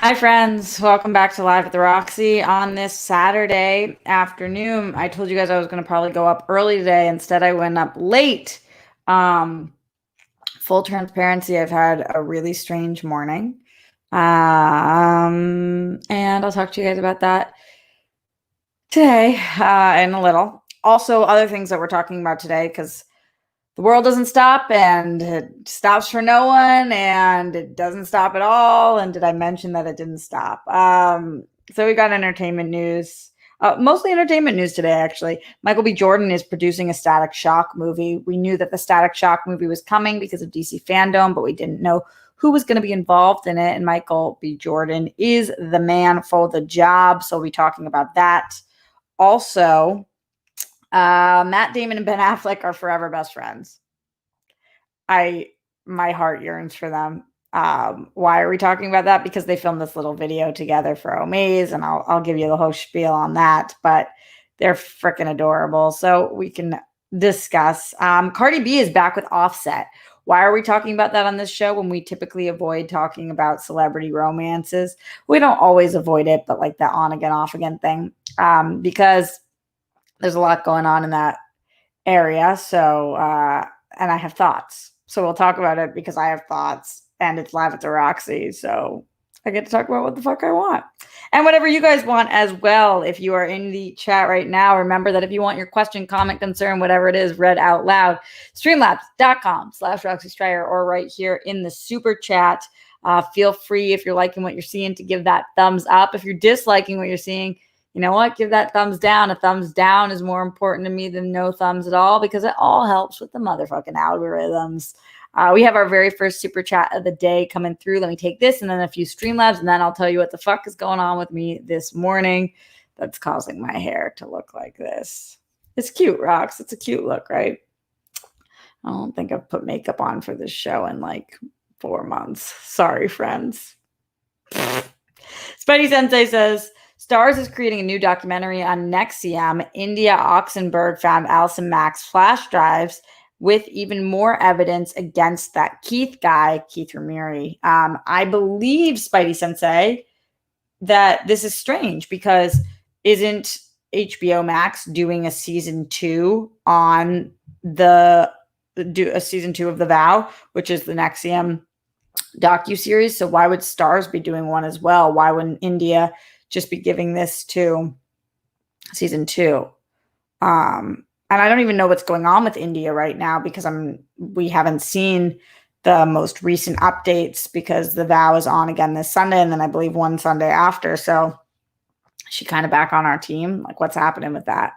Hi, friends. Welcome back to Live at the Roxy on this Saturday afternoon. I told you guys I was going to probably go up early today. Instead, I went up late. Full transparency, I've had a really strange morning. And I'll talk to you guys about that today in a little. Also, other things that we're talking about today, because the world doesn't stop and it stops for no one and it doesn't stop at all. And did I mention that it didn't stop? So we got entertainment news, mostly entertainment news today, actually. Michael B. Jordan is producing a Static Shock movie. We knew that the Static Shock movie was coming because of DC fandom, but we didn't know who was going to be involved in it. And Michael B. Jordan is the man for the job. So we'll be talking about that. Also, Matt Damon and Ben Affleck are forever best friends. My heart yearns for them. Why are we talking about that? Because they filmed this little video together for Omaze, and I'll give you the whole spiel on that, but they're freaking adorable. So we can discuss. Cardi B is back with Offset. Why are we talking about that on this show when we typically avoid talking about celebrity romances? We don't always avoid it, but like that on again, off again thing, because there's a lot going on in that area. So, and I have thoughts. So we'll talk about it because I have thoughts and it's Live at the Roxy. So I get to talk about what the fuck I want and whatever you guys want as well. If you are in the chat right now, remember that if you want your question, comment, concern, whatever it is, read out loud, streamlabs.com/Roxy Stryer or right here in the super chat. Feel free, if you're liking what you're seeing, to give that thumbs up. If you're disliking what you're seeing, you know what? Give that thumbs down. A thumbs down is more important to me than no thumbs at all because it all helps with the motherfucking algorithms. We have our very first super chat of the day coming through. Let me take this and then a few Streamlabs, and then I'll tell you what the fuck is going on with me this morning that's causing my hair to look like this. It's cute, Rox. It's a cute look, right? I don't think I've put makeup on for this show in like 4 months. Sorry, friends. Spidey Sensei says, Starz is creating a new documentary on Nexium. India Oxenberg found Allison Mack's flash drives with even more evidence against that Keith guy, Keith Ramirez. I believe, Spidey Sensei, that this is strange because isn't HBO Max doing a season 2 on a season 2 of The Vow, which is the Nexium docuseries? So why would Starz be doing one as well? Why wouldn't India just be giving this to season 2? And I don't even know what's going on with India right now because we haven't seen the most recent updates because The Vow is on again this Sunday and then I believe one Sunday after. So she kind of back on our team. Like, what's happening with that?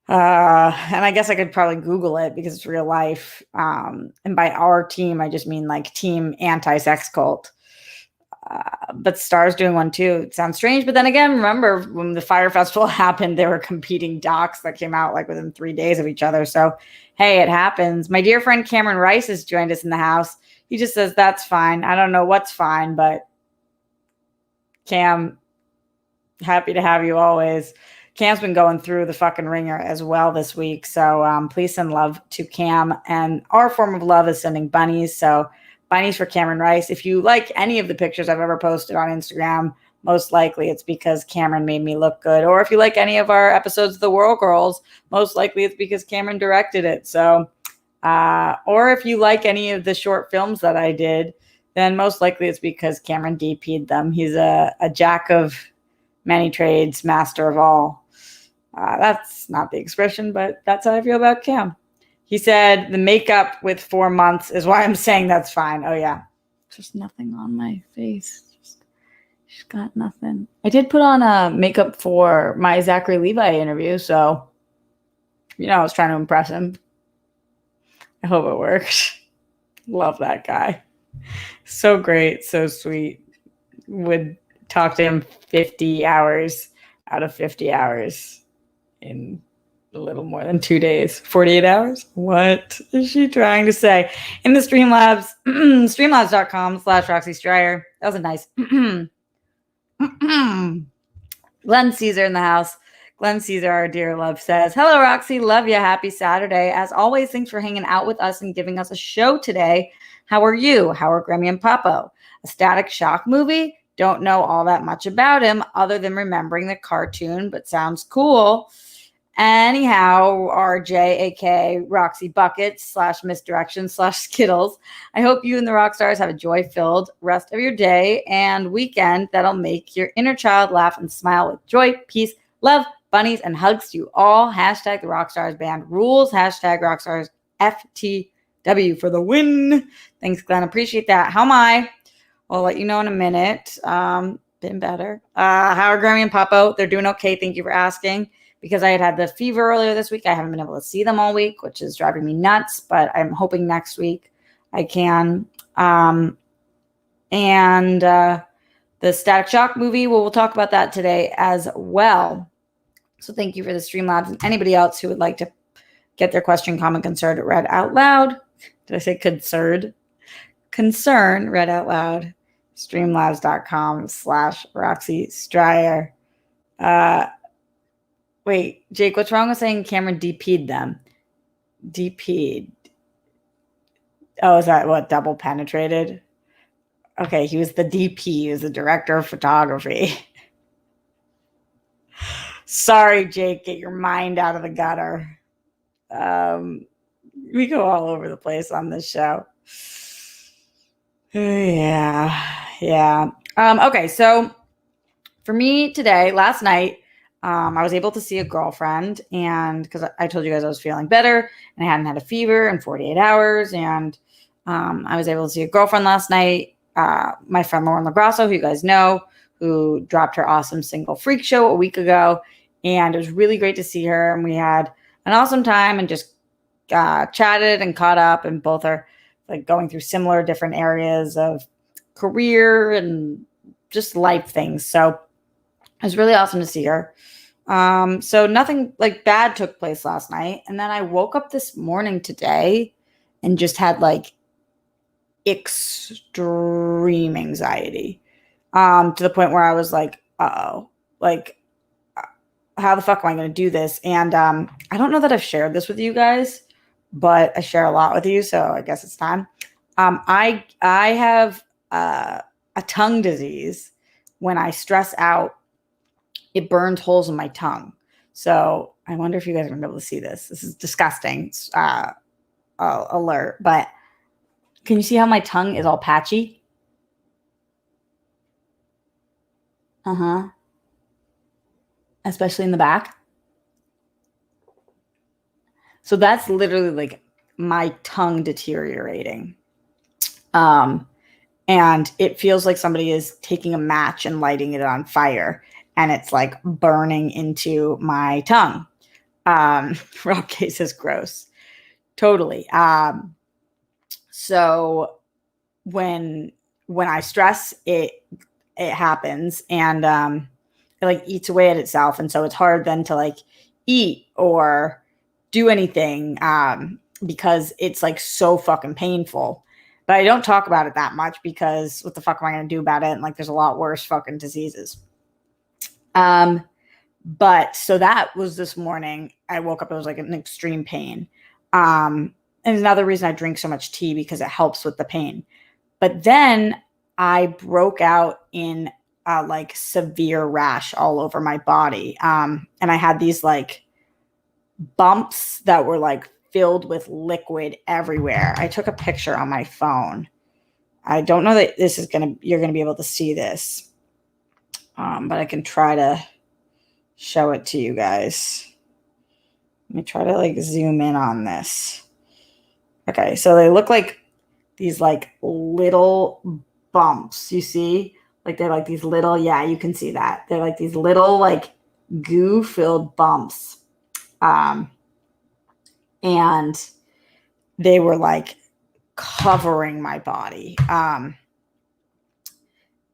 And I guess I could probably Google it because it's real life. And by our team, I just mean like team anti-sex cult. But Star's doing one too. It sounds strange. But then again, remember when the Fire Festival happened, there were competing docs that came out like within 3 days of each other. So, hey, it happens. My dear friend Cameron Rice has joined us in the house. He just says, that's fine. I don't know what's fine, but Cam, happy to have you always. Cam's been going through the fucking ringer as well this week. So please send love to Cam. And our form of love is sending bunnies. So bunnies for Cameron Rice. If you like any of the pictures I've ever posted on Instagram, most likely it's because Cameron made me look good. Or if you like any of our episodes of The World Girls, most likely it's because Cameron directed it. So, or if you like any of the short films that I did, then most likely it's because Cameron DP'd them. He's a jack of many trades, master of all. That's not the expression, but that's how I feel about Cam. He said the makeup with 4 months is why I'm saying that's fine. Oh, yeah. Just nothing on my face. Just got nothing. I did put on makeup for my Zachary Levi interview, so, I was trying to impress him. I hope it worked. Love that guy. So great, so sweet. Would talk to him 50 hours out of 50 hours in A little more than 2 days. 48 hours? What is she trying to say? In the Streamlabs, streamlabs.com/Roxy Stryer. That was a nice. Glenn Caesar in the house. Glenn Caesar, our dear love, says, hello, Roxy. Love you. Happy Saturday. As always, thanks for hanging out with us and giving us a show today. How are you? How are Grammy and Papo? A Static Shock movie? Don't know all that much about him other than remembering the cartoon, but sounds cool. Anyhow, RJ, aka Roxy Buckets / Misdirection / Skittles. I hope you and the rock stars have a joy-filled rest of your day and weekend that'll make your inner child laugh and smile with joy, peace, love, bunnies, and hugs to you all. Hashtag the Rockstars Band rules. Hashtag Rockstars FTW for the win. Thanks, Glenn. Appreciate that. How am I? I'll let you know in a minute. Been better. How are Grammy and Papo? They're doing okay. Thank you for asking. Because I had the fever earlier this week, I haven't been able to see them all week, which is driving me nuts. But I'm hoping next week I can. And the Static Shock movie, we'll talk about that today as well. So thank you for the Streamlabs and anybody else who would like to get their question, comment, concern read out loud. Did I say concern? Concern read out loud. Streamlabs.com/Roxy Stryer. Wait, Jake, what's wrong with saying Cameron DP'd them? DP'd. Oh, is that what, double penetrated? Okay, he was the DP. He was the director of photography. Sorry, Jake, get your mind out of the gutter. We go all over the place on this show. Yeah. Okay, so for me today, last night, I was able to see a girlfriend, and because I told you guys I was feeling better and I hadn't had a fever in 48 hours, and I was able to see a girlfriend last night. My friend Lauren Lagrasso, who you guys know, who dropped her awesome single Freak Show a week ago, and it was really great to see her, and we had an awesome time and just chatted and caught up, and both are like going through similar different areas of career and just life things. So it was really awesome to see her. So nothing like bad took place last night. And then I woke up this morning today and just had like extreme anxiety. To the point where I was like, uh-oh, like how the fuck am I going to do this? And I don't know that I've shared this with you guys, but I share a lot with you, so I guess it's time. I have a tongue disease. When I stress out, it burns holes in my tongue. So I wonder if you guys are going to be able to see this. This is disgusting. Alert. But can you see how my tongue is all patchy? Especially in the back. So that's literally like my tongue deteriorating. And it feels like somebody is taking a match and lighting it on fire, and it's like burning into my tongue. Rob case is gross. Totally. So when I stress, it happens, and it like eats away at itself, and so it's hard then to like eat or do anything because it's like so fucking painful. But I don't talk about it that much because what the fuck am I going to do about it? And like, there's a lot worse fucking diseases. But so that was this morning. I woke up, it was like an extreme pain. And another reason I drink so much tea, because it helps with the pain. But then I broke out in like severe rash all over my body. And I had these like bumps that were like filled with liquid everywhere. I took a picture on my phone. I don't know that this is you're gonna be able to see this, but I can try to show it to you guys. Let me try to like zoom in on this. Okay, so they look like these like little bumps. You see, like they're like these little. Yeah, you can see that they're like these little like goo-filled bumps. And they were like covering my body,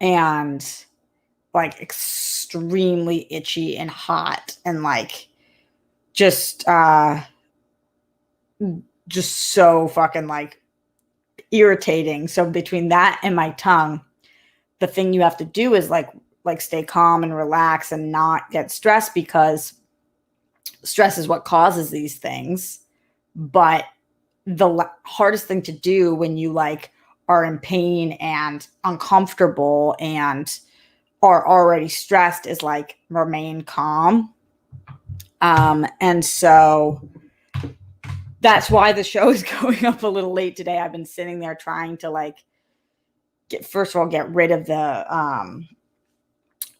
and like extremely itchy and hot, and like just so fucking like irritating. So between that and my tongue, the thing you have to do is like stay calm and relax and not get stressed, because stress is what causes these things. But the hardest thing to do when you like are in pain and uncomfortable and are already stressed is like remain calm. And so that's why the show is going up a little late today. I've been sitting there trying to like get rid of the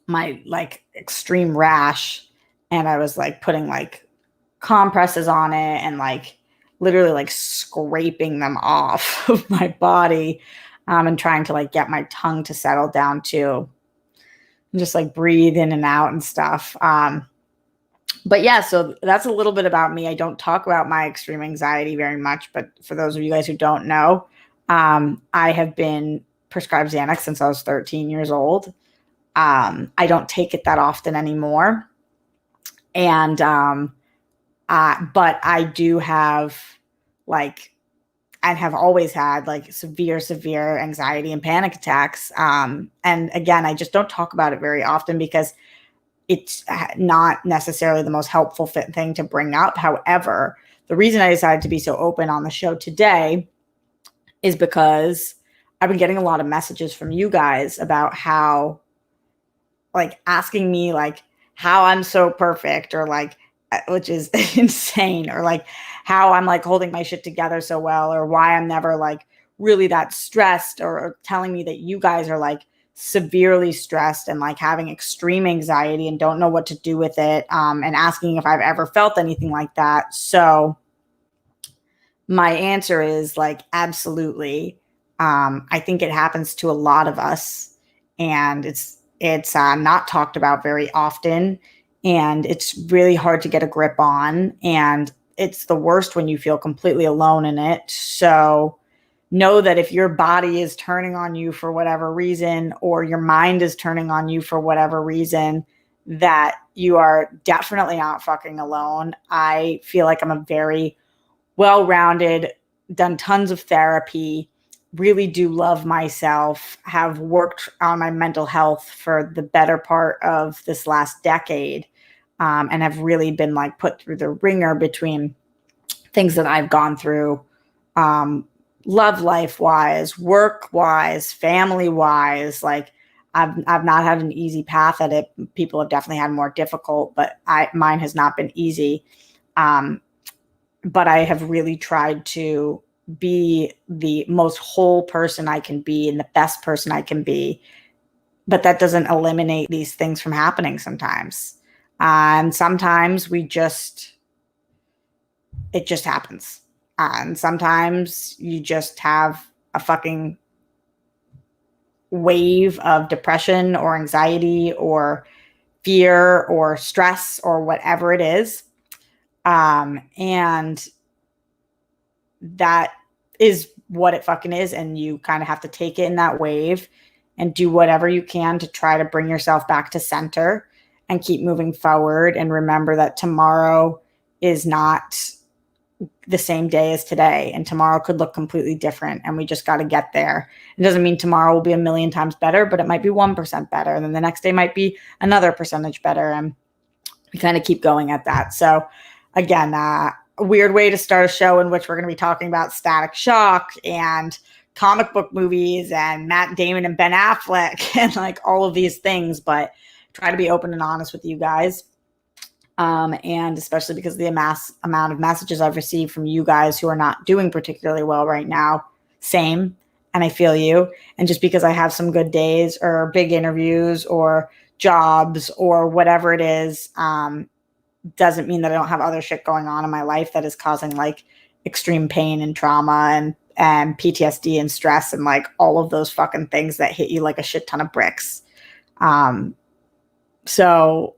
my like extreme rash, and I was like putting like compresses on it and like literally like scraping them off of my body, and trying to like get my tongue to settle down too, and just like breathe in and out and stuff. But yeah, so that's a little bit about me. I don't talk about my extreme anxiety very much, but for those of you guys who don't know, I have been prescribed Xanax since I was 13 years old. I don't take it that often anymore. And, but I do have like, I have always had like severe anxiety and panic attacks. And again, I just don't talk about it very often because it's not necessarily the most helpful thing to bring up. However, the reason I decided to be so open on the show today is because I've been getting a lot of messages from you guys about how, like, asking me like how I'm so perfect, or like, which is insane, or like how I'm like holding my shit together so well, or why I'm never like really that stressed, or telling me that you guys are like severely stressed and like having extreme anxiety and don't know what to do with it, and asking if I've ever felt anything like that. So my answer is like absolutely. I think it happens to a lot of us, and it's not talked about very often, and it's really hard to get a grip on, and it's the worst when you feel completely alone in it. So know that if your body is turning on you for whatever reason, or your mind is turning on you for whatever reason, that you are definitely not fucking alone. I feel like I'm a very well-rounded, done tons of therapy, really do love myself, have worked on my mental health for the better part of this last decade, and have really been like put through the ringer between things that I've gone through, love life wise, work wise, family wise. Like I've not had an easy path at it. People have definitely had more difficult, but mine has not been easy. But I have really tried to be the most whole person I can be and the best person I can be. But that doesn't eliminate these things from happening sometimes. And sometimes it just happens. And sometimes you just have a fucking wave of depression or anxiety or fear or stress or whatever it is. And that is what it fucking is. And you kind of have to take it in that wave and do whatever you can to try to bring yourself back to center and keep moving forward. And remember that tomorrow is not the same day as today, and tomorrow could look completely different, and we just got to get there. It doesn't mean tomorrow will be a million times better, but it might be 1% better, and then the next day might be another percentage better, and we kind of keep going at that. So again, a weird way to start a show in which we're going to be talking about Static Shock and comic book movies and Matt Damon and Ben Affleck and like all of these things, but try to be open and honest with you guys. And especially because of the amount of messages I've received from you guys who are not doing particularly well right now. Same. And I feel you. And just because I have some good days or big interviews or jobs or whatever it is, doesn't mean that I don't have other shit going on in my life that is causing like extreme pain and trauma and PTSD and stress and like all of those fucking things that hit you like a shit ton of bricks. So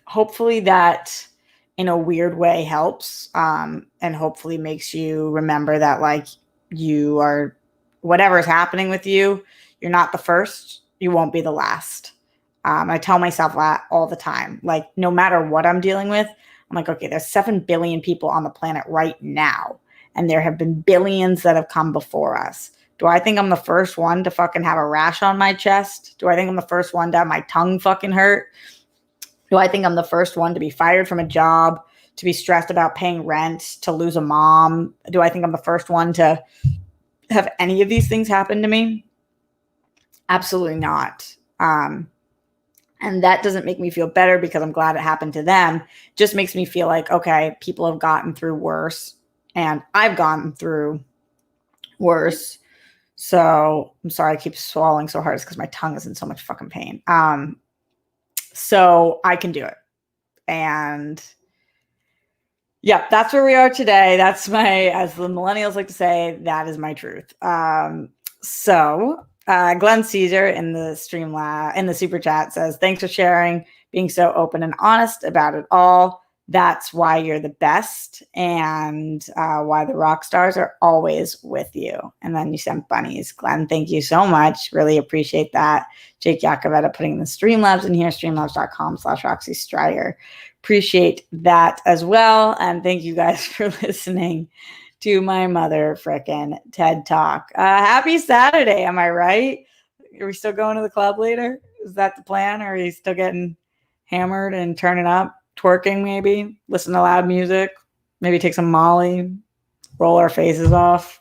hopefully that in a weird way helps, and hopefully makes you remember that like you are, whatever is happening with you, you're not the first, you won't be the last. I tell myself that all the time. Like no matter what I'm dealing with, I'm like, okay, there's 7 billion people on the planet right now, and there have been billions that have come before us. Do I think I'm the first one to fucking have a rash on my chest? Do I think I'm the first one to have my tongue fucking hurt? Do I think I'm the first one to be fired from a job, to be stressed about paying rent, to lose a mom? Do I think I'm the first one to have any of these things happen to me? Absolutely not. And that doesn't make me feel better because I'm glad it happened to them. It just makes me feel like, okay, people have gotten through worse, and I've gotten through worse. So I'm sorry I keep swallowing so hard. It's because my tongue is in so much fucking pain. So I can do it. And yeah, that's where we are today. That's my, as the millennials like to say, that is my truth. Glenn Caesar in the in the super chat says, thanks for sharing, being so open and honest about it all. That's why you're the best, and why the rock stars are always with you. And then you sent bunnies. Glenn, thank you so much. Really appreciate that. Jake Yakavetta putting the Streamlabs in here, streamlabs.com/Roxy Strider. Appreciate that as well. And thank you guys for listening to my mother frickin' TED Talk. Happy Saturday, am I right? Are we still going to the club later? Is that the plan? Or are you still getting hammered and turning up? Twerking, maybe, listen to loud music, maybe take some Molly, roll our faces off.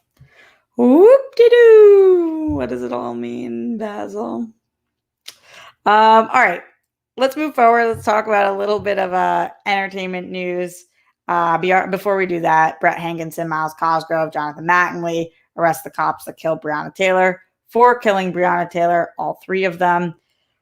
Whoop-de-doo. What does it all mean, Basil? All right, let's move forward. Let's talk about a little bit of entertainment news. Before we do that, Brett Hankinson, Miles Cosgrove, Jonathan Mattingly arrest the cops that killed Breonna Taylor for killing Breonna Taylor, all 3 of them.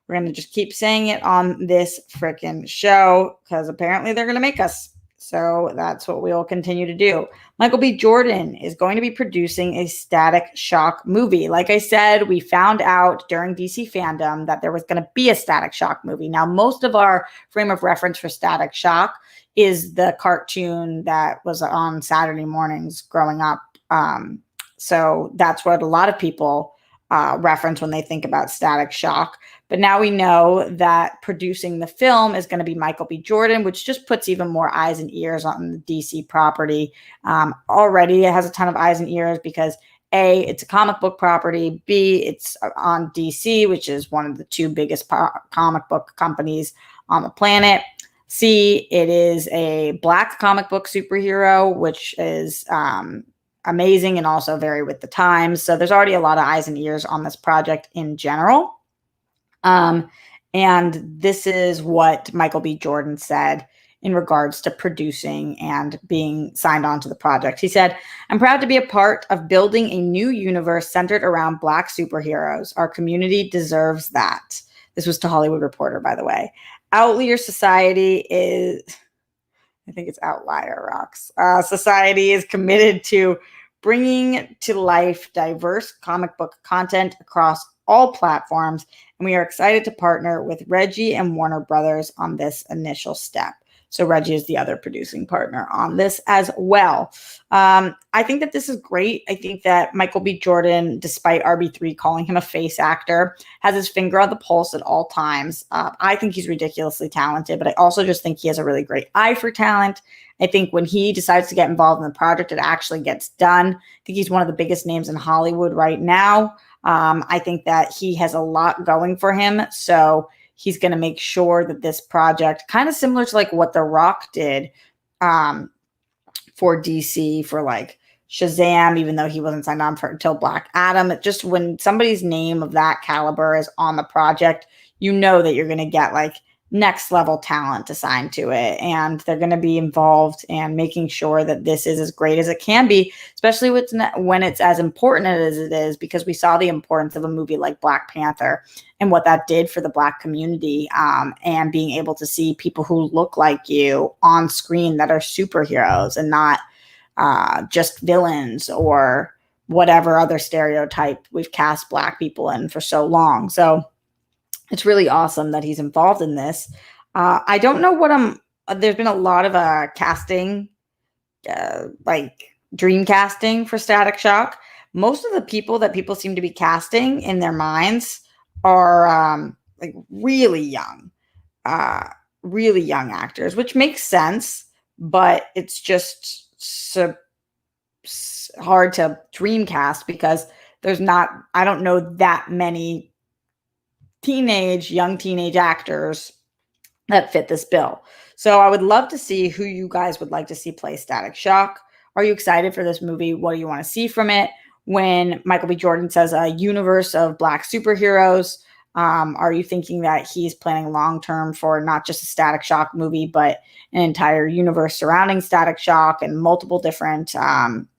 We're going to just keep saying it on this freaking show because apparently they're going to make us. So that's what we will continue to do. Michael B. Jordan is going to be producing a Static Shock movie. Like I said, we found out during DC Fandom that there was going to be a Static Shock movie. Now, most of our frame of reference for Static Shock is the cartoon that was on Saturday mornings growing up. So that's what a lot of people reference when they think about Static Shock. But now we know that producing the film is going to be Michael B. Jordan, which just puts even more eyes and ears on the DC property. Already it has a ton of eyes and ears because A, it's a comic book property. B, it's on DC, which is one of the 2 biggest comic book companies on the planet. C, it is a Black comic book superhero, which is amazing and also very with the times. So there's already a lot of eyes and ears on this project in general. And this is what Michael B. Jordan said in regards to producing and being signed on to the project. He said, I'm proud to be a part of building a new universe centered around Black superheroes. Our community deserves that. This was to Hollywood Reporter, by the way. Outlier Society is, I think it's Outlier Rocks. Society is committed to bringing to life diverse comic book content across all platforms, and we are excited to partner with Reggie and Warner Brothers on this initial step. So Reggie is the other producing partner on this as well. I think that this is great. I think that Michael B. Jordan, despite RB3 calling him a face actor, has his finger on the pulse at all times. I think he's ridiculously talented, but I also just think he has a really great eye for talent. I think when he decides to get involved in the project, it actually gets done. I think he's one of the biggest names in Hollywood right now. I think that he has a lot going for him. So he's going to make sure that this project, kind of similar to like what The Rock did for DC, for like Shazam, even though he wasn't signed on for until Black Adam. It just, when somebody's name of that caliber is on the project, you know that you're going to get like next level talent assigned to it, and they're going to be involved and making sure that this is as great as it can be, especially when it's as important as it is, because we saw the importance of a movie like Black Panther and what that did for the Black community, and being able to see people who look like you on screen that are superheroes and not just villains or whatever other stereotype we've cast Black people in for so long. So it's really awesome that he's involved in this. I don't know what there's been a lot of casting, like dream casting for Static Shock. Most of the people that people seem to be casting in their minds are like really young actors, which makes sense but it's just so hard to dreamcast because I don't know that many young teenage actors that fit this bill. So I would love to see who you guys would like to see play Static Shock. Are you excited for this movie? What do you want to see from it? When Michael B. Jordan says a universe of Black superheroes, are you thinking that he's planning long term for not just a Static Shock movie, but an entire universe surrounding Static Shock and multiple different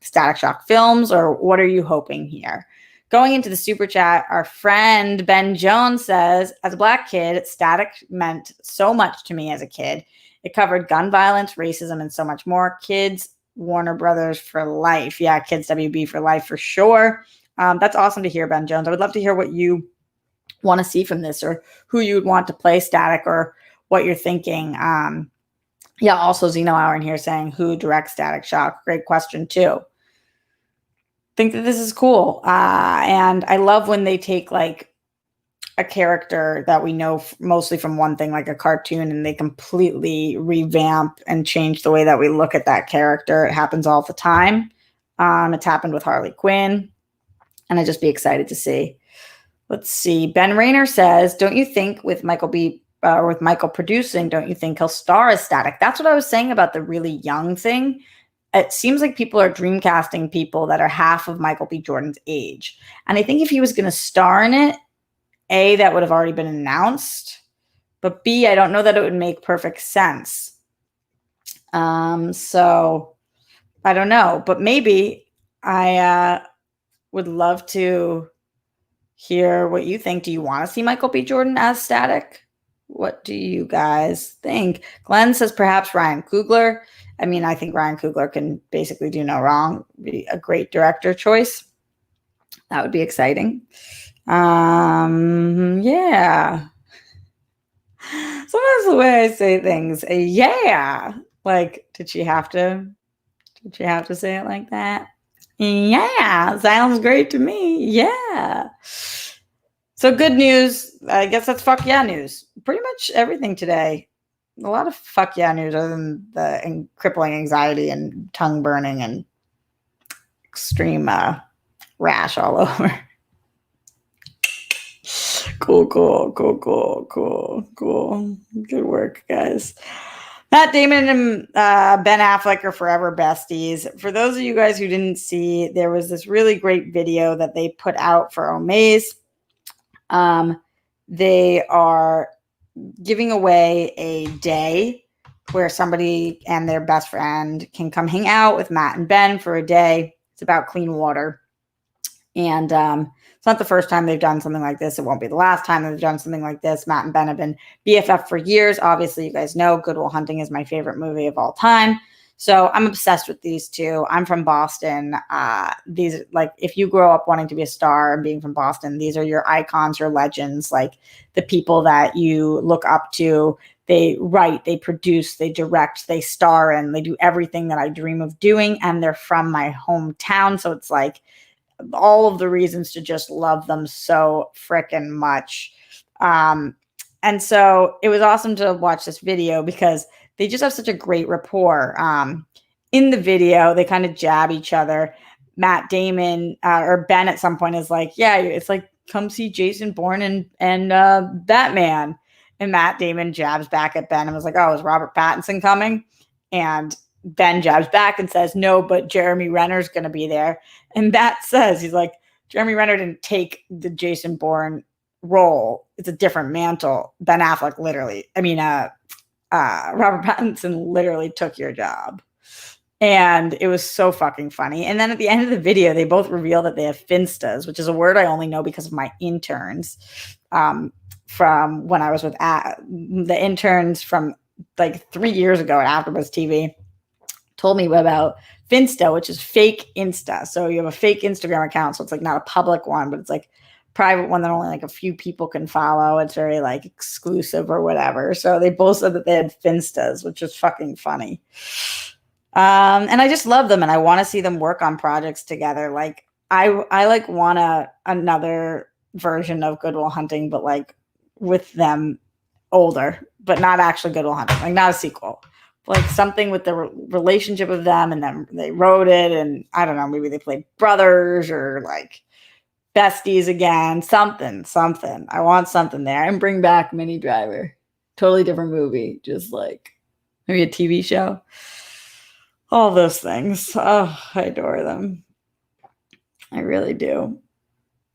Static Shock films? Or what are you hoping here? Going into the super chat, our friend Ben Jones says, as a Black kid, Static meant so much to me as a kid. It covered gun violence, racism, and so much more. Kids, Warner Brothers for life. Yeah, Kids WB for life for sure. That's awesome to hear, Ben Jones. I would love to hear what you want to see from this, or who you would want to play Static, or what you're thinking. Yeah, also Zeno Hour in here saying, who directs Static Shock? Great question, too. Think that this is cool. And I love when they take like a character that we know mostly from one thing, like a cartoon, and they completely revamp and change the way that we look at that character. It happens all the time. It's happened with Harley Quinn, and I'd just be excited to see. Let's see. Ben Rayner says, don't you think with Michael producing, don't you think he'll star as Static? That's what I was saying about the really young thing. It seems like people are dreamcasting people that are half of Michael B. Jordan's age. And I think if he was going to star in it, A, that would have already been announced. But B, I don't know that it would make perfect sense. So I don't know. But maybe I would love to hear what you think. Do you want to see Michael B. Jordan as Static? What do you guys think? Glenn says perhaps Ryan Coogler. I mean, I think Ryan Coogler can basically do no wrong. Be a great director choice. That would be exciting. Yeah. Sometimes the way I say things, yeah. Like, did she have to say it like that? Yeah, sounds great to me. Yeah. So good news. I guess that's fuck yeah news. Pretty much everything today. A lot of fuck yeah news other than the crippling anxiety and tongue burning and extreme rash all over. Cool. Good work, guys. Matt Damon and Ben Affleck are forever besties. For those of you guys who didn't see, there was this really great video that they put out for Omaze. They are giving away a day where somebody and their best friend can come hang out with Matt and Ben for a day. It's about clean water. And it's not the first time they've done something like this. It won't be the last time they've done something like this. Matt and Ben have been BFF for years. Obviously, you guys know Good Will Hunting is my favorite movie of all time. So I'm obsessed with these two. I'm from Boston. These, like, if you grow up wanting to be a star and being from Boston, these are your icons, your legends, like the people that you look up to. They write, they produce, they direct, they star in, they do everything that I dream of doing. And they're from my hometown. So it's like all of the reasons to just love them so freaking much. And so it was awesome to watch this video because they just have such a great rapport. In the video, they kind of jab each other. Matt Damon or Ben at some point is like, yeah, it's like, come see Jason Bourne and Batman. And Matt Damon jabs back at Ben and was like, oh, is Robert Pattinson coming? And Ben jabs back and says, no, but Jeremy Renner's going to be there. And Matt says, he's like, Jeremy Renner didn't take the Jason Bourne role. It's a different mantle. Ben Affleck Robert Pattinson literally took your job. And it was so fucking funny. And then at the end of the video, they both reveal that they have finstas, which is a word I only know because of my interns from when I was with the interns from like 3 years ago at AfterBuzz TV told me about Finsta, which is fake Insta. So you have a fake Instagram account. So it's like not a public one, but it's like private one that only like a few people can follow. It's very like exclusive or whatever. So they both said that they had Finstas, which is fucking funny. And I just love them and I want to see them work on projects together. Like I like want another version of Good Will Hunting, but like with them older, but not actually Good Will Hunting, like not a sequel, like something with the relationship of them, and then they wrote it, and I don't know, maybe they played brothers or like besties again, something. I want something there, and bring back Minnie Driver. Totally different movie, just like maybe a TV show. All those things. Oh, I adore them. I really do.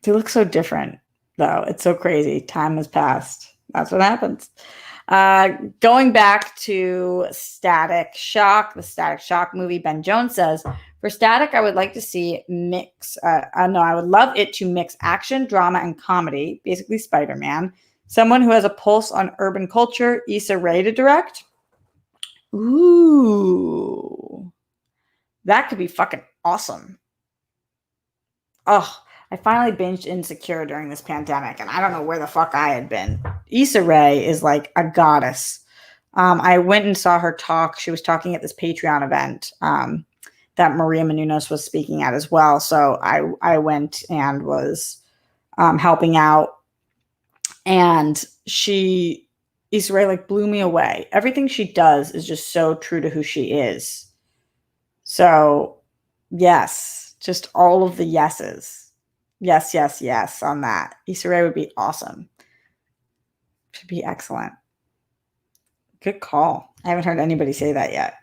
They look so different, though. It's so crazy. Time has passed. That's what happens. Going back to Static Shock, the Static Shock movie, Ben Jones says, for Static, I would like to see I would love it to mix action, drama, and comedy, basically Spider-Man. Someone who has a pulse on urban culture, Issa Rae to direct. Ooh. That could be fucking awesome. Oh, I finally binged Insecure during this pandemic, and I don't know where the fuck I had been. Issa Rae is like a goddess. I went and saw her talk. She was talking at this Patreon event that Maria Menounos was speaking at as well. So I went and was helping out, and Issa Rae like blew me away. Everything she does is just so true to who she is. So yes, just all of the yeses. Yes on that. Issa Rae would be awesome. Should be excellent. Good call. I haven't heard anybody say that yet.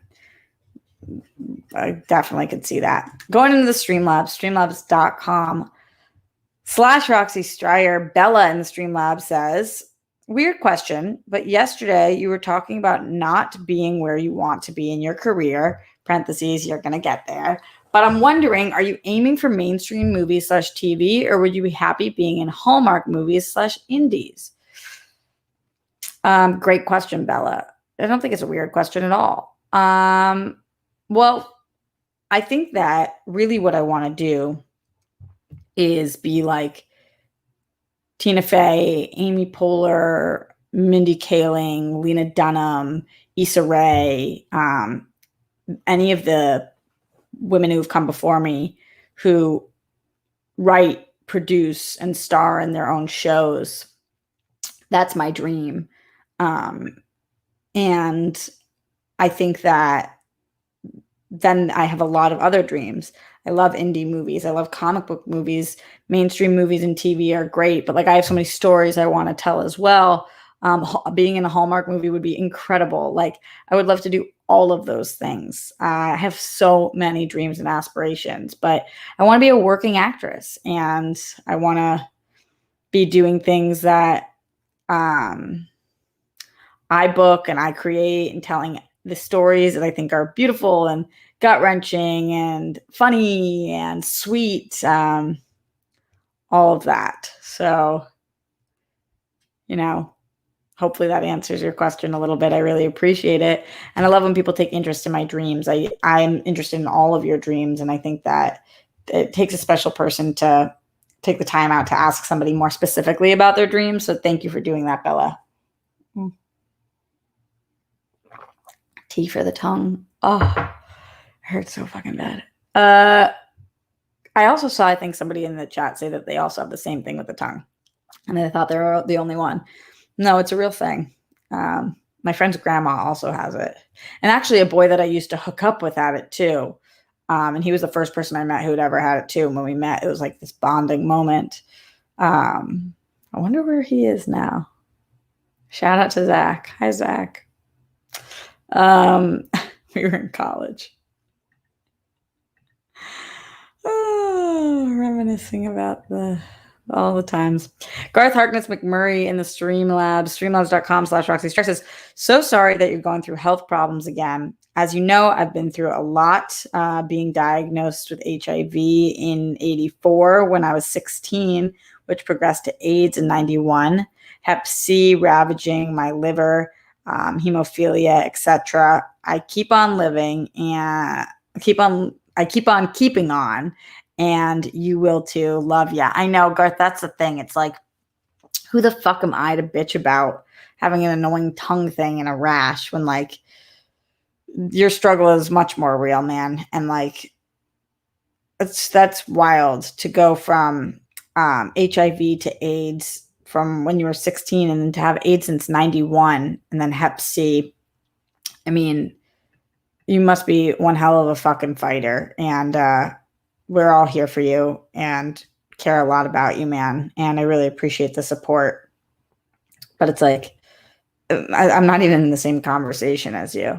I definitely could see that. Going into the Streamlabs, streamlabs.com/Roxy Stryer. Bella in the Streamlabs says, weird question, but yesterday you were talking about not being where you want to be in your career. Parentheses, you're going to get there. But I'm wondering, are you aiming for mainstream movies /TV, or would you be happy being in Hallmark movies /indies? Great question, Bella. I don't think it's a weird question at all. Well, I think that really what I want to do is be like Tina Fey, Amy Poehler, Mindy Kaling, Lena Dunham, Issa Rae, any of the women who have come before me who write, produce, and star in their own shows. That's my dream. And I think that then I have a lot of other dreams. I love indie movies. I love comic book movies. Mainstream movies and TV are great, but like I have so many stories I want to tell as well. Being in a Hallmark movie would be incredible. Like I would love to do all of those things. I have so many dreams and aspirations, but I want to be a working actress, and I want to be doing things that I book and I create, and telling the stories that I think are beautiful and gut-wrenching and funny and sweet, all of that. So, hopefully that answers your question a little bit. I really appreciate it. And I love when people take interest in my dreams. I'm interested in all of your dreams, and I think that it takes a special person to take the time out to ask somebody more specifically about their dreams. So thank you for doing that, Bella. Tea for the tongue. Oh, it hurts so fucking bad. I also saw, I think, somebody in the chat say that they also have the same thing with the tongue, and they thought they were the only one. No, it's a real thing. My friend's grandma also has it. And actually a boy that I used to hook up with had it too. And he was the first person I met who had ever had it too. And when we met, it was like this bonding moment. I wonder where he is now. Shout out to Zach. Hi, Zach. We were in college. Oh, reminiscing about all the times. Garth Harkness McMurray in the Streamlabs, streamlabs.com/Roxy Stryer says, so sorry that you're going through health problems again. As you know, I've been through a lot, being diagnosed with HIV in 84 when I was 16, which progressed to AIDS in 91, Hep C ravaging my liver, hemophilia, etc. I keep on living, and I keep on keeping on. And you will too. Love ya. I know, Garth, that's the thing. It's like, who the fuck am I to bitch about having an annoying tongue thing and a rash when like your struggle is much more real, man. And like, that's wild to go from HIV to AIDS from when you were 16, and then to have AIDS since 91, and then Hep C. I mean, you must be one hell of a fucking fighter. And we're all here for you and care a lot about you, man. And I really appreciate the support. But it's like, I'm not even in the same conversation as you.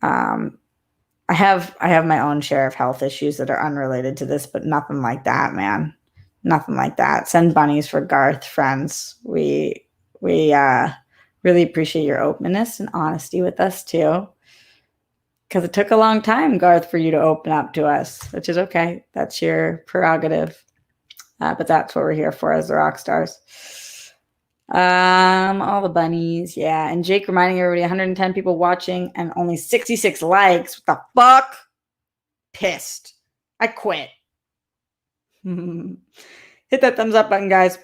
I have my own share of health issues that are unrelated to this, but nothing like that, man. Nothing like that. Send bunnies for Garth, friends. We really appreciate your openness and honesty with us too. Because it took a long time, Garth, for you to open up to us, which is okay. That's your prerogative. But that's what we're here for as the rock stars. All the bunnies, yeah. And Jake reminding everybody 110 people watching and only 66 likes. What the fuck? Pissed. I quit. Hit that thumbs up button, guys.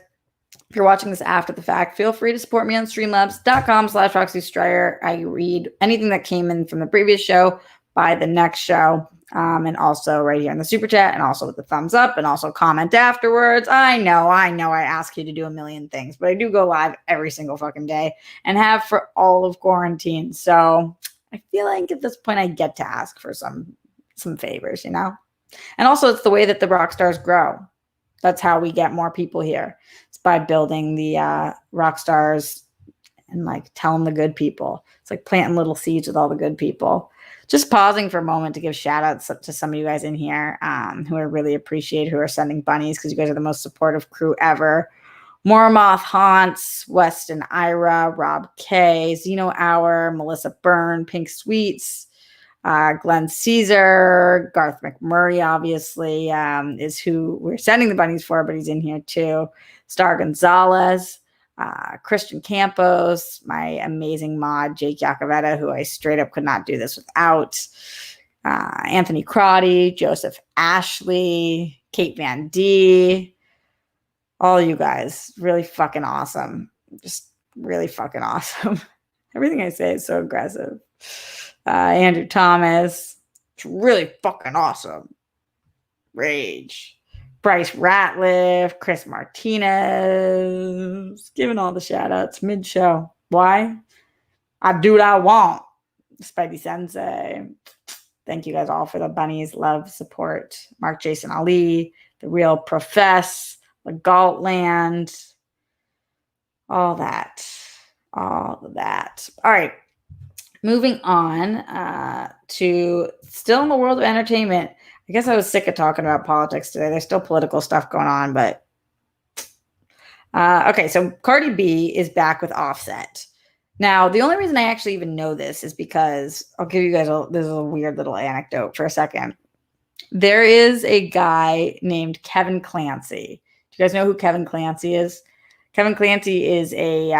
If you're watching this after the fact, feel free to support me on streamlabs.com/RoxyStryer. I read anything that came in from the previous show by the next show. And also right here in the super chat, and also with the thumbs up, and also comment afterwards. I know I ask you to do a million things, but I do go live every single fucking day and have for all of quarantine. So I feel like at this point I get to ask for some favors, you know? And also it's the way that the rock stars grow. That's how we get more people here. It's by building the rock stars and like telling the good people. It's like planting little seeds with all the good people. Just pausing for a moment to give shout outs to some of you guys in here who I really appreciate, who are sending bunnies, because you guys are the most supportive crew ever. Mormoth Haunts, Weston Ira, Rob K, Zeno Hour, Melissa Byrne, Pink Sweets, Glenn Caesar, Garth McMurray, obviously, is who we're sending the bunnies for, but he's in here too. Star Gonzalez, Christian Campos, my amazing mod, Jake Yacovetta, who I straight up could not do this without. Anthony Crotty, Joseph Ashley, Kate Van D, all you guys, really fucking awesome. Just really fucking awesome. Everything I say is so aggressive. Andrew Thomas, it's really fucking awesome. Rage. Bryce Ratliff, Chris Martinez, giving all the shout outs mid-show. Why? I do what I want. Spidey Sensei. Thank you guys all for the bunnies, love, support. Mark Jason Ali, The Real Profess, The Galtland, all that. All of that. All right. Moving on to still in the world of entertainment. I guess I was sick of talking about politics today. There's still political stuff going on, but okay. So Cardi B is back with Offset. Now, the only reason I actually even know this is because I'll give you guys this is a weird little anecdote for a second. There is a guy named Kevin Clancy. Do you guys know who Kevin Clancy is? Kevin Clancy is a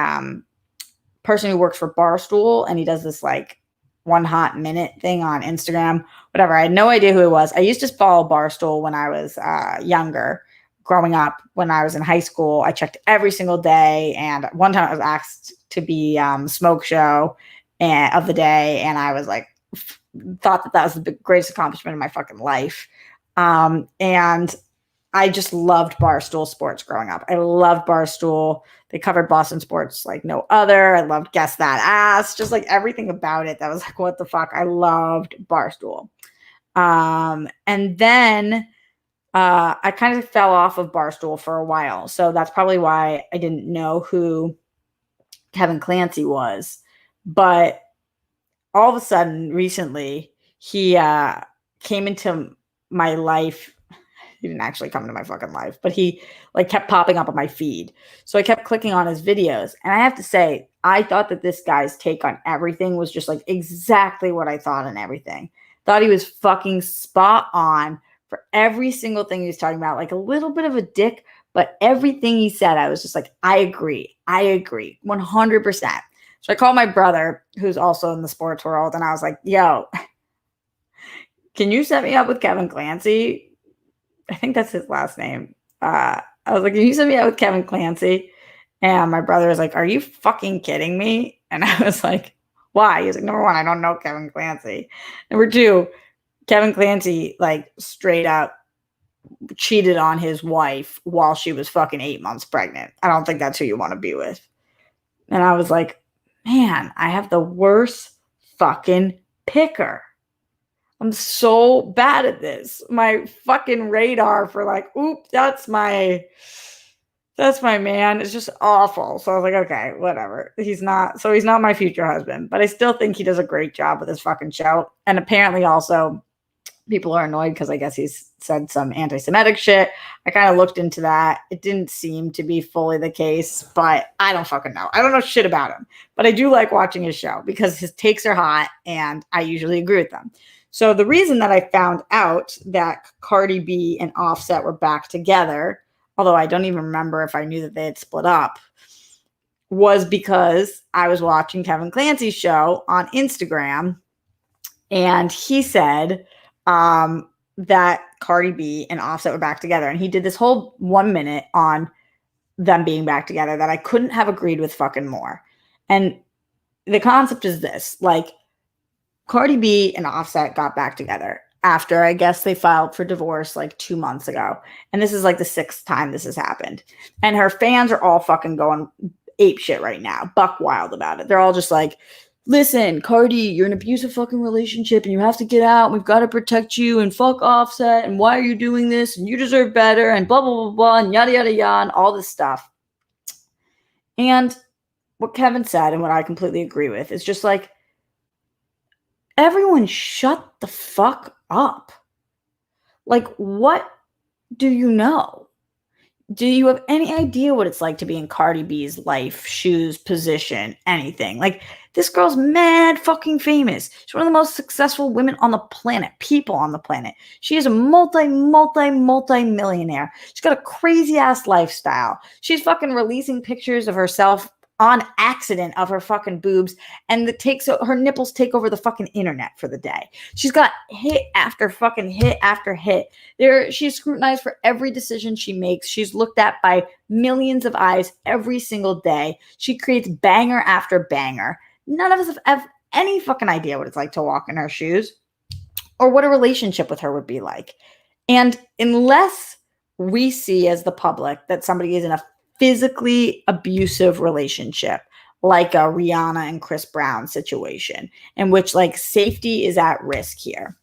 person who works for Barstool, and he does this like 1 hot minute thing on Instagram, whatever. I had no idea who it was. I used to follow Barstool when I was younger, growing up. When I was in high school, I checked every single day. And one time I was asked to be smoke show of the day. And I was like, thought that was the greatest accomplishment of my fucking life. And I just loved Barstool Sports growing up. I loved Barstool. They covered Boston sports like no other. I loved Guess That Ass. Just like everything about it. That was like, what the fuck? I loved Barstool. And then I kind of fell off of Barstool for a while. So that's probably why I didn't know who Kevin Clancy was. But all of a sudden, recently, he came into my life. He didn't actually come into my fucking life, but he like kept popping up on my feed. So I kept clicking on his videos. And I have to say, I thought that this guy's take on everything was just like exactly what I thought on everything. Thought he was fucking spot on for every single thing he was talking about. Like a little bit of a dick, but everything he said, I was just like, I agree. 100%. So I called my brother, who's also in the sports world, and I was like, yo, can you set me up with Kevin Clancy? I think that's his last name. I was like, can you set me up with Kevin Clancy? And my brother was like, are you fucking kidding me? And I was like, why? He was like, number one, I don't know Kevin Clancy. Number two, Kevin Clancy, like, straight up cheated on his wife while she was fucking 8 months pregnant. I don't think that's who you want to be with. And I was like, man, I have the worst fucking picker. I'm so bad at this. My fucking radar for like, oop, that's my man. It's just awful. So I was like, okay, whatever. He's not my future husband, but I still think he does a great job with his fucking show. And apparently also people are annoyed because I guess he's said some anti-Semitic shit. I kind of looked into that. It didn't seem to be fully the case, but I don't fucking know. I don't know shit about him, but I do like watching his show because his takes are hot and I usually agree with them. So the reason that I found out that Cardi B and Offset were back together, although I don't even remember if I knew that they had split up, was because I was watching Kevin Clancy's show on Instagram and he said that Cardi B and Offset were back together. And he did this whole 1 minute on them being back together that I couldn't have agreed with fucking more. And the concept is this, like, Cardi B and Offset got back together after, I guess, they filed for divorce like 2 months ago. And this is like the 6th time this has happened. And her fans are all fucking going ape shit right now, buck wild about it. They're all just like, listen, Cardi, you're in an abusive fucking relationship and you have to get out. And we've got to protect you and fuck Offset. And why are you doing this? And you deserve better and blah, blah, blah, blah, and yada, yada, yada, and all this stuff. And what Kevin said and what I completely agree with is just like, everyone shut the fuck up. Like, what do you know? Do you have any idea what it's like to be in Cardi B's life, shoes, position, anything? Like, this girl's mad fucking famous. She's one of the most successful women on the planet, people on the planet. She is a multi-millionaire. She's got a crazy ass lifestyle. She's fucking releasing pictures of herself on accident of her fucking boobs, and her nipples take over the fucking internet for the day. She's got hit after fucking hit after hit. She's scrutinized for every decision she makes. She's looked at by millions of eyes every single day. She creates banger after banger. None of us have any fucking idea what it's like to walk in her shoes or what a relationship with her would be like. And unless we see as the public that somebody is in a physically abusive relationship, like a Rihanna and Chris Brown situation, in which like safety is at risk here,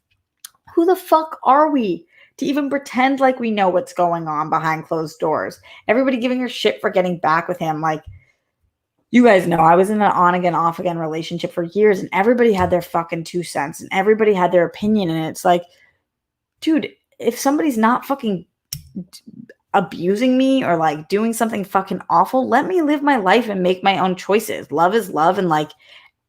who the fuck are we to even pretend like we know what's going on behind closed doors? Everybody giving her shit for getting back with him. Like, you guys know I was in an on again, off again relationship for years, and everybody had their fucking 2 cents and everybody had their opinion. And it's like, dude, if somebody's not fucking abusing me or like doing something fucking awful, let me live my life and make my own choices. Love is love. And like,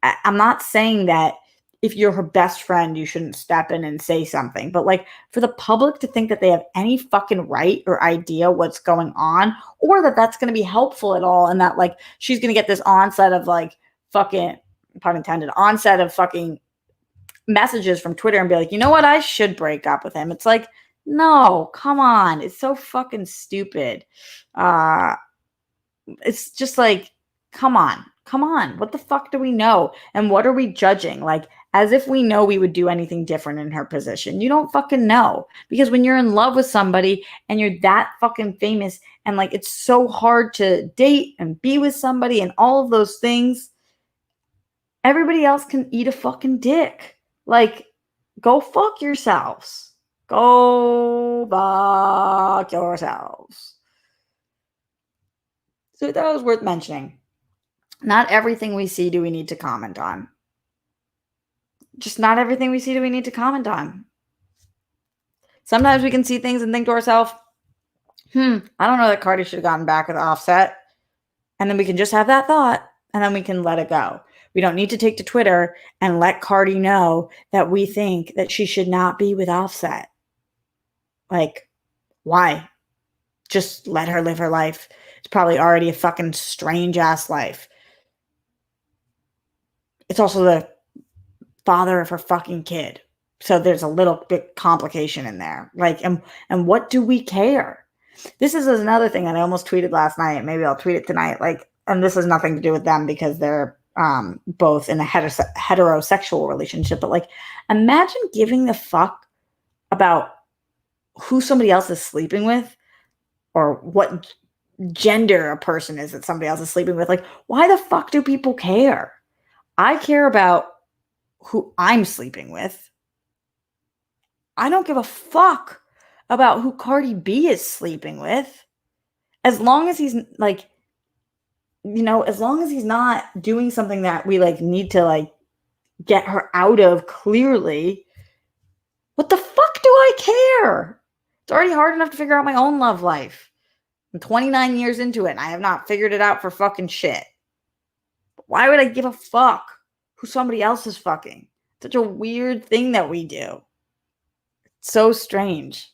I'm not saying that if you're her best friend, you shouldn't step in and say something, but like, for the public to think that they have any fucking right or idea what's going on, or that that's going to be helpful at all, and that like she's going to get this onset of like fucking, pun intended, onset of fucking messages from Twitter and be like, you know what, I should break up with him. It's like, no, come on. It's so fucking stupid. It's just like, come on. What the fuck do we know? And what are we judging? Like, as if we know we would do anything different in her position. You don't fucking know. Because when you're in love with somebody and you're that fucking famous and like it's so hard to date and be with somebody and all of those things, everybody else can eat a fucking dick. Like, go fuck yourselves. Go fuck yourselves. So that was worth mentioning. Not everything we see do we need to comment on. Just not everything we see do we need to comment on. Sometimes we can see things and think to ourselves, I don't know that Cardi should have gotten back with Offset. And then we can just have that thought and then we can let it go. We don't need to take to Twitter and let Cardi know that we think that she should not be with Offset. Like, why? Just let her live her life. It's probably already a fucking strange ass life. It's also the father of her fucking kid. So there's a little bit complication in there. Like, and what do we care? This is another thing that I almost tweeted last night. Maybe I'll tweet it tonight. Like, and this has nothing to do with them because they're both in a heterosexual relationship. But like, imagine giving the fuck about who somebody else is sleeping with or what gender a person is that somebody else is sleeping with. Like, why the fuck do people care? I care about who I'm sleeping with. I don't give a fuck about who Cardi B is sleeping with. As long as he's like, as long as he's not doing something that we like need to like get her out of clearly, what the fuck do I care? It's already hard enough to figure out my own love life. I'm 29 years into it and I have not figured it out for fucking shit. Why would I give a fuck who somebody else is fucking? Such a weird thing that we do. It's so strange.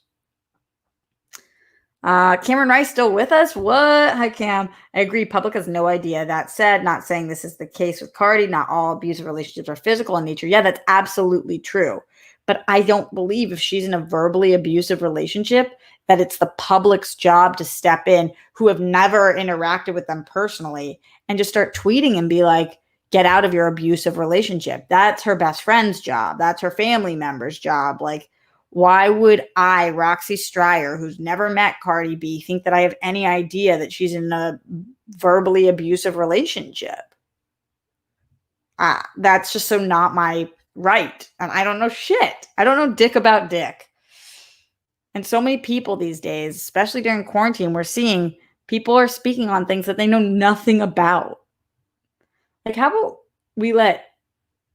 Cameron Rice still with us? What? Hi, Cam. I agree. Public has no idea. That said, not saying this is the case with Cardi. Not all abusive relationships are physical in nature. Yeah, that's absolutely true. But I don't believe if she's in a verbally abusive relationship that it's the public's job to step in who have never interacted with them personally and just start tweeting and be like, get out of your abusive relationship. That's her best friend's job. That's her family member's job. Like, why would I, Roxy Stryer, who's never met Cardi B, think that I have any idea that she's in a verbally abusive relationship? That's just so not my right. And I don't know shit. I don't know dick about dick. And so many people these days, especially during quarantine, we're seeing people are speaking on things that they know nothing about. Like, how about we let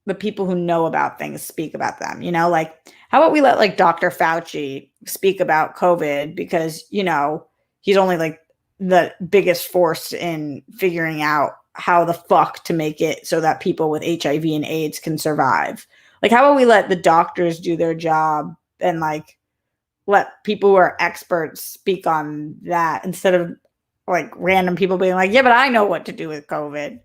the people who know about things speak about them, like how about we let like Dr. Fauci speak about COVID because, he's only like the biggest force in figuring out how the fuck to make it so that people with HIV and AIDS can survive. Like, how about we let the doctors do their job and like let people who are experts speak on that instead of like random people being like, yeah, but I know what to do with COVID.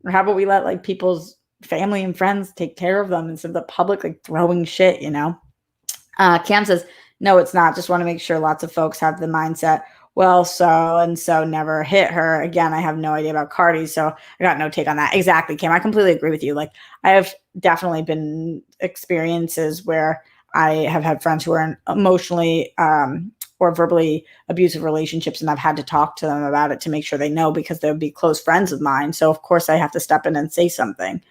Or how about we let like people's family and friends take care of them instead of the public like throwing shit, Cam says, no, it's not. Just want to make sure lots of folks have the mindset, well, so and so never hit her. Again, I have no idea about Cardi, so I got no take on that. Exactly, Cam. I completely agree with you. Like, I have definitely been experiences where I have had friends who are in emotionally or verbally abusive relationships, and I've had to talk to them about it to make sure they know because they would be close friends of mine. So of course I have to step in and say something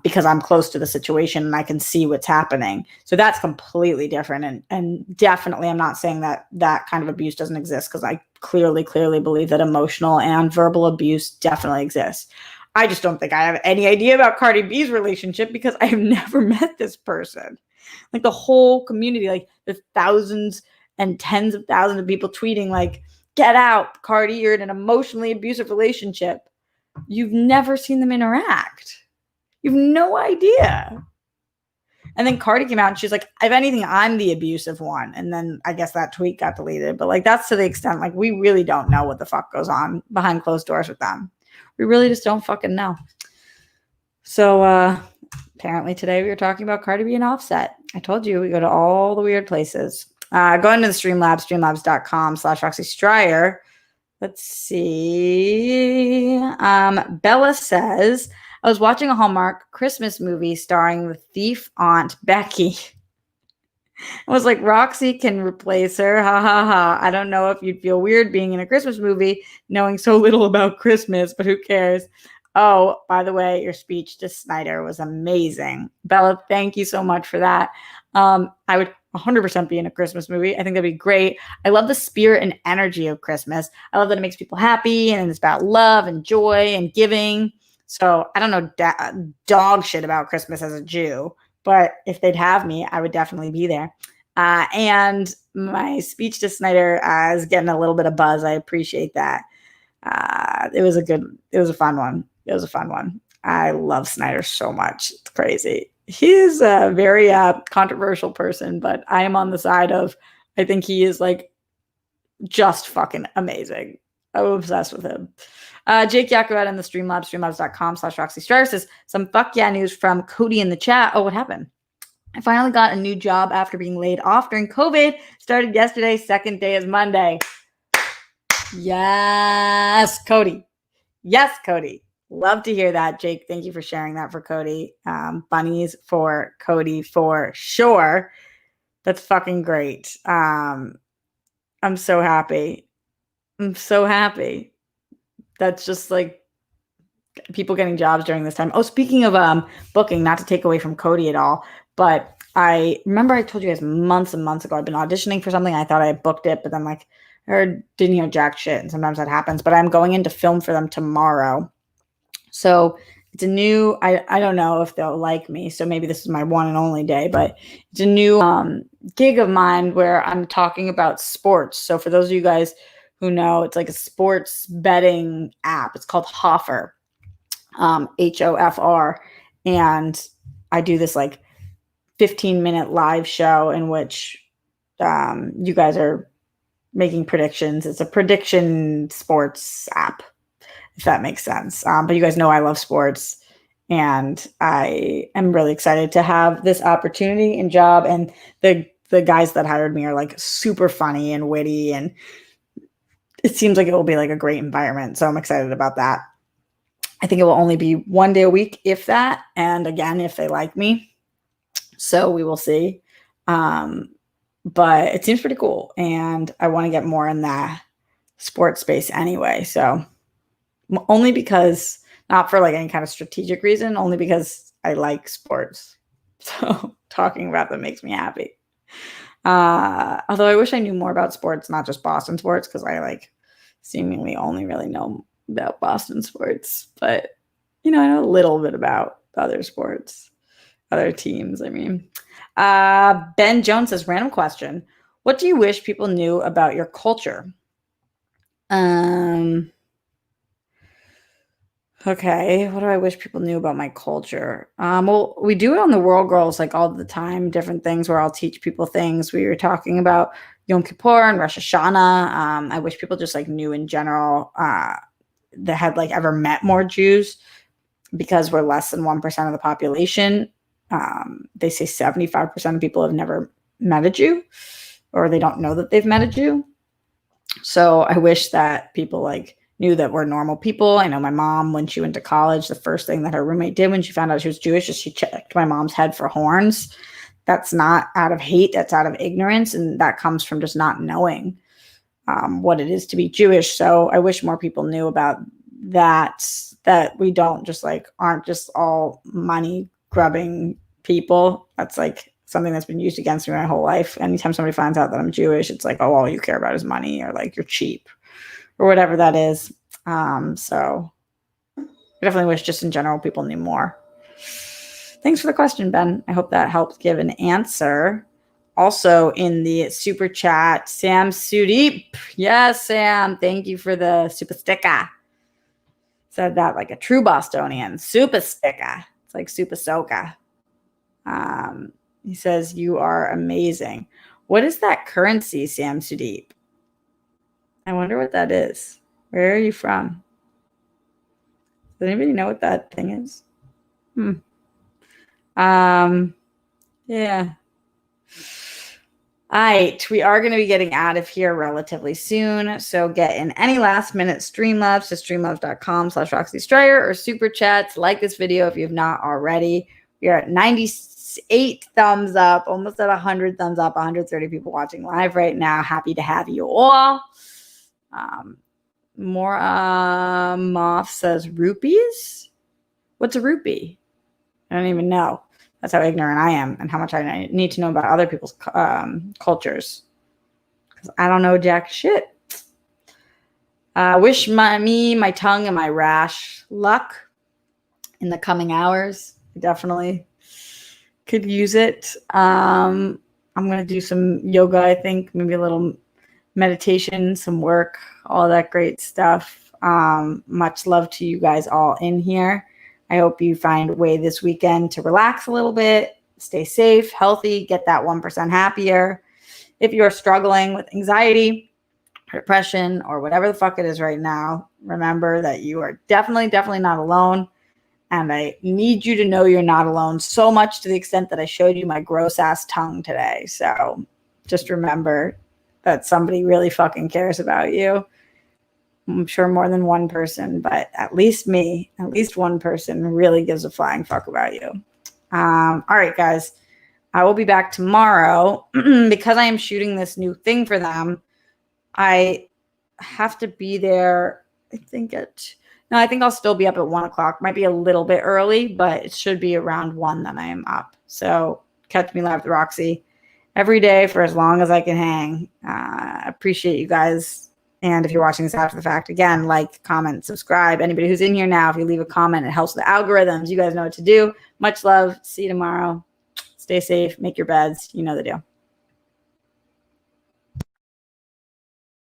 because I'm close to the situation and I can see what's happening. So that's completely different. And definitely I'm not saying that that kind of abuse doesn't exist because I clearly believe that emotional and verbal abuse definitely exists. I just don't think I have any idea about Cardi B's relationship because I've never met this person. Like the whole community, like the thousands and tens of thousands of people tweeting like, get out, Cardi, you're in an emotionally abusive relationship. You've never seen them interact. You have no idea. And then Cardi came out and she's like, if anything, I'm the abusive one. And then I guess that tweet got deleted. But like, that's to the extent, like, we really don't know what the fuck goes on behind closed doors with them. We really just don't fucking know. So apparently today we were talking about Cardi B and Offset. I told you we go to all the weird places. Go into the Streamlabs, streamlabs.com/Roxy Stryer. Let's see. Bella says, I was watching a Hallmark Christmas movie starring the thief aunt Becky. I was like, Roxy can replace her. Ha ha ha. I don't know if you'd feel weird being in a Christmas movie knowing so little about Christmas, but who cares? Oh, by the way, your speech to Snyder was amazing. Bella, thank you so much for that. I would 100% be in a Christmas movie. I think that'd be great. I love the spirit and energy of Christmas. I love that it makes people happy and it's about love and joy and giving. So I don't know dog shit about Christmas as a Jew, but if they'd have me, I would definitely be there. And my speech to Snyder is getting a little bit of buzz. I appreciate that. It was a fun one. It was a fun one. I love Snyder so much. It's crazy. He's a very controversial person, but I am on the side of, I think he is like just fucking amazing. I'm obsessed with him. Jake Yakurat in the Streamlabs, streamlabs.com/Roxy Stryer says, some fuck yeah news from Cody in the chat. Oh, what happened? I finally got a new job after being laid off during COVID. Started yesterday, second day is Monday. Yes, Cody. Yes, Cody. Love to hear that, Jake. Thank you for sharing that for Cody. Bunnies for Cody for sure. That's fucking great. I'm so happy. I'm so happy. That's just like people getting jobs during this time. Oh, speaking of booking, not to take away from Cody at all, but I remember I told you guys months and months ago I've been auditioning for something. I thought I booked it, but then like I heard didn't hear jack shit, and sometimes that happens. But I'm going in to film for them tomorrow. So it's a new, I don't know if they'll like me. So maybe this is my one and only day, but it's a new gig of mine where I'm talking about sports. So for those of you guys who know, it's like a sports betting app. It's called Hoffer, HOFR. And I do this like 15-minute live show in which you guys are making predictions. It's a prediction sports app, if that makes sense. But you guys know I love sports, and I am really excited to have this opportunity and job. And the guys that hired me are like super funny and witty, and it seems like it will be like a great environment. So I'm excited about that. I think it will only be one day a week, if that. And again, if they like me. So we will see. But it seems pretty cool. And I want to get more in that sports space anyway. So only because, not for like any kind of strategic reason, only because I like sports. So talking about them makes me happy. Although I wish I knew more about sports, not just Boston sports, because I like seemingly only really know about Boston sports. But, I know a little bit about other sports, other teams, I mean. Ben Jones says, random question. What do you wish people knew about your culture? Okay, what do I wish people knew about my culture? Well, we do it on the World Girls like all the time, different things where I'll teach people things. We were talking about Yom Kippur and Rosh Hashanah. I wish people just like knew in general that had like ever met more Jews, because we're less than 1% of the population. They say 75% of people have never met a Jew, or they don't know that they've met a Jew. So I wish that people like knew that we're normal people. I know my mom, when she went to college, the first thing that her roommate did when she found out she was Jewish is she checked my mom's head for horns. That's not out of hate. That's out of ignorance. And that comes from just not knowing what it is to be Jewish. So I wish more people knew about that we don't just like, aren't just all money grubbing people. That's like something that's been used against me my whole life. Anytime somebody finds out that I'm Jewish, it's like, oh, all you care about is money, or like you're cheap, or whatever that is. So I definitely wish just in general people knew more. Thanks for the question, Ben. I hope that helps give an answer. Also in the super chat, Sam Sudeep. Yes, Sam. Thank you for the super sticker. Said that like a true Bostonian. Super sticker. It's like super soka. He says, you are amazing. What is that currency, Sam Sudeep? I wonder what that is. Where are you from? Does anybody know what that thing is? Yeah. All right, we are going to be getting out of here relatively soon. So get in any last minute Streamlabs to streamlabs.com/Roxy Stryer or super chats. Like this video if you have not already. We are at 98 thumbs up, almost at 100 thumbs up, 130 people watching live right now. Happy to have you all. More Moth says rupees. What's a rupee? I don't even know. That's how ignorant I am, and how much I need to know about other people's cultures, because I don't know jack shit. Wish my tongue and my rash luck in the coming hours. I definitely could use it. I'm going to do some yoga, I think, maybe a little meditation, some work, all that great stuff. Much love to you guys all in here. I hope you find a way this weekend to relax a little bit, stay safe, healthy, get that 1% happier. If you're struggling with anxiety, depression, or whatever the fuck it is right now, remember that you are definitely not alone. And I need you to know you're not alone, so much to the extent that I showed you my gross ass tongue today. So just remember that somebody really fucking cares about you. I'm sure more than one person, but at least one person really gives a flying fuck about you. All right, guys. I will be back tomorrow. Because I am shooting this new thing for them, I have to be there, I think I'll still be up at 1 o'clock. Might be a little bit early, but it should be around 1 that I am up. So catch me live with Roxy every day for as long as I can hang. I appreciate you guys. And if you're watching this after the fact, again, like, comment, subscribe. Anybody who's in here now, if you leave a comment, it helps the algorithms. You guys know what to do. Much love. See you tomorrow. Stay safe. Make your beds. You know the deal.